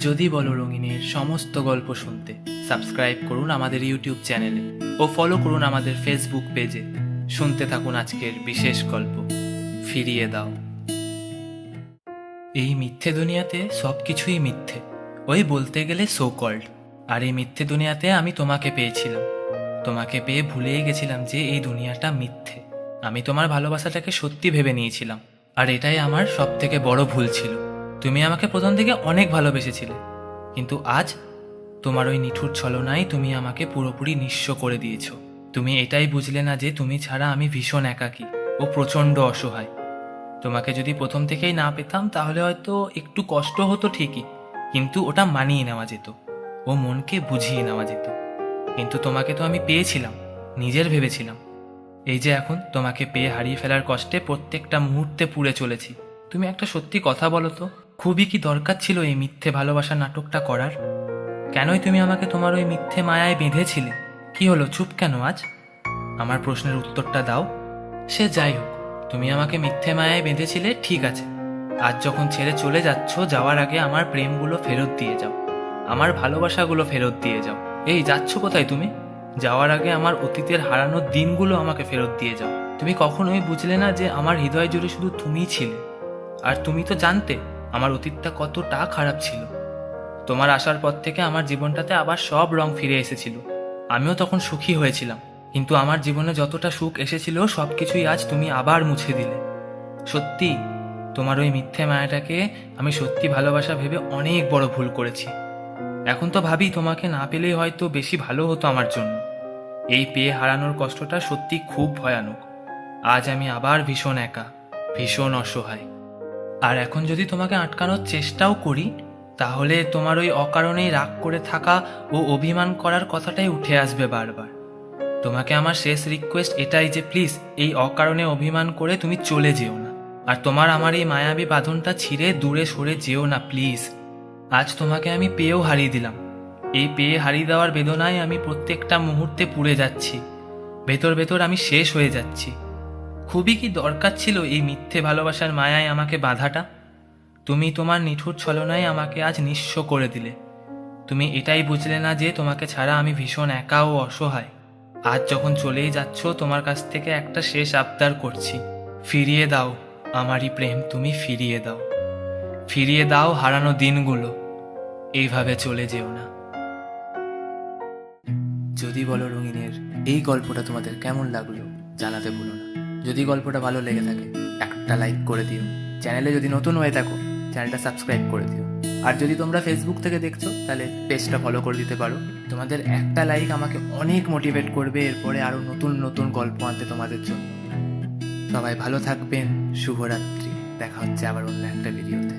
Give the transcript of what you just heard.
যদি বলো রঙিনের সমস্ত গল্প শুনতে সাবস্ক্রাইব করুন আমাদের ইউটিউব চ্যানেলে ও ফলো করুন আমাদের ফেসবুক পেজে। শুনতে থাকুন আজকের বিশেষ গল্প, ফিরিয়ে দাও। এই মিথ্যে দুনিয়াতে সব কিছুই মিথ্যে, ওই বলতে গেলে সো কল্ড। আর এই মিথ্যে দুনিয়াতে আমি তোমাকে পেয়েছিলাম। তোমাকে পেয়ে ভুলেই গেছিলাম যে এই দুনিয়াটা মিথ্যে। আমি তোমার ভালোবাসাটাকে সত্যি ভেবে নিয়েছিলাম, আর এটাই আমার সব থেকে বড় ভুল ছিল। তুমি আমাকে প্রথম থেকে অনেক ভালোবেসেছিলে, কিন্তু আজ তোমার ওই নিঠুর ছলনায় তুমি আমাকে পুরোপুরি নিঃস্ব করে দিয়েছো। তুমি এটাই বুঝলে না যে তুমি ছাড়া আমি ভীষণ একাকী ও প্রচণ্ড অসহায়। তোমাকে যদি প্রথম থেকেই না পেতাম তাহলে হয়তো একটু কষ্ট হতো ঠিকই, কিন্তু ওটা মানিয়ে নেওয়া যেত, ও মনকে বুঝিয়ে নেওয়া যেত। কিন্তু তোমাকে তো আমি পেয়েছিলাম, নিজের ভেবেছিলাম। এই যে এখন তোমাকে পেয়ে হারিয়ে ফেলার কষ্টে প্রত্যেকটা মুহূর্তে পুড়ে চলেছি। তুমি একটা সত্যি কথা বলো তো, খুবই কি দরকার ছিল এই মিথ্যে ভালোবাসা নাটকটা করার? কেনই তুমি আমাকে তোমার ওই মিথ্যে মায়ায় বেঁধেছিলে? কি হলো, চুপ কেন আজ? আমার প্রশ্নের উত্তরটা দাও। সে যাই হোক, তুমি আমাকে মিথ্যে মায়ায় বেঁধেছিলে, ঠিক আছে। আজ যখন ছেড়ে চলে যাচ্ছ, যাওয়ার আগে আমার প্রেমগুলো ফেরত দিয়ে যাও, আমার ভালোবাসাগুলো ফেরত দিয়ে যাও। এই যাচ্ছ কোথায় তুমি? যাওয়ার আগে আমার অতীতের হারানোর দিনগুলো আমাকে ফেরত দিয়ে যাও। তুমি কখনোই বুঝলে না যে আমার হৃদয় জুড়ে শুধু তুমিই ছিলে। আর তুমি তো জানতে আমার অতীতটা কতটা খারাপ ছিল। তোমার আসার পর থেকে আমার জীবনটাতে আবার সব রং ফিরে এসেছিল। আমিও তখন সুখী হয়েছিলাম, কিন্তু আমার জীবনে যতটা সুখ এসেছিল সব কিছুই আজ তুমি আবার মুছে দিলে। সত্যি, তোমার ওই মিথ্যে মায়াটাকে আমি সত্যি ভালোবাসা ভেবে অনেক বড় ভুল করেছি। এখন তো ভাবি তোমাকে না পেলেই হয়তো বেশি ভালো হতো আমার জন্য। এই পেয়ে হারানোর কষ্টটা সত্যি খুব ভয়ানক। আজ আমি আবার ভীষণ একা, ভীষণ অসহায়। আর এখন যদি তোমাকে আটকানোর চেষ্টাও করি, তাহলে তোমার ওই অকারণেই রাগ করে থাকা ও অভিমান করার কথাটাই উঠে আসবে বারবার। তোমাকে আমার শেষ রিকোয়েস্ট এটাই যে প্লিজ এই অকারণে অভিমান করে তুমি চলে যেও না। আর তোমার আমার এই মায়াবী বাঁধনটা ছিঁড়ে দূরে সরে যেও না প্লিজ। আজ তোমাকে আমি পেয়েও হারিয়ে দিলাম। এই পেয়ে হারিয়ে দেওয়ার বেদনায় আমি প্রত্যেকটা মুহূর্তে পুড়ে যাচ্ছি। ভেতর ভেতর আমি শেষ হয়ে যাচ্ছি। খুবই কি দরকার ছিল এই মিথ্যে ভালোবাসার মায়ায় আমাকে বাঁধাটা? তুমি তোমার নিঠুর ছলনায় আমাকে আজ নিঃস্ব করে দিলে। তুমি এটাই বুঝলে না যে তোমাকে ছাড়া আমি ভীষণ একা ও অসহায়। আজ যখন চলেই যাচ্ছ, তোমার কাছ থেকে একটা শেষ আবদার করছি, ফিরিয়ে দাও আমারই প্রেম, তুমি ফিরিয়ে দাও। ফিরিয়ে দাও হারানো দিনগুলো, এইভাবে চলে যেও না। যদি বলো রঙিনের এই গল্পটা তোমাদের কেমন লাগলো জানাতে ভুলো না। যদি গল্পটা ভালো লেগে থাকে একটা লাইক করে দিও। চ্যানেলে যদি নতুন হয়ে থাকো চ্যানেলটা সাবস্ক্রাইব করে দিও। আর যদি তোমরা ফেসবুক থেকে দেখছো তাহলে পেজটা ফলো করে দিতে পারো। তোমাদের একটা লাইক আমাকে অনেক মোটিভেট করবে এরপরে আরও নতুন নতুন গল্প আনতে তোমাদের জন্য। সবাই ভালো থাকবেন, শুভরাত্রি। দেখা হচ্ছে আবার অন্য একটা ভিডিওতে।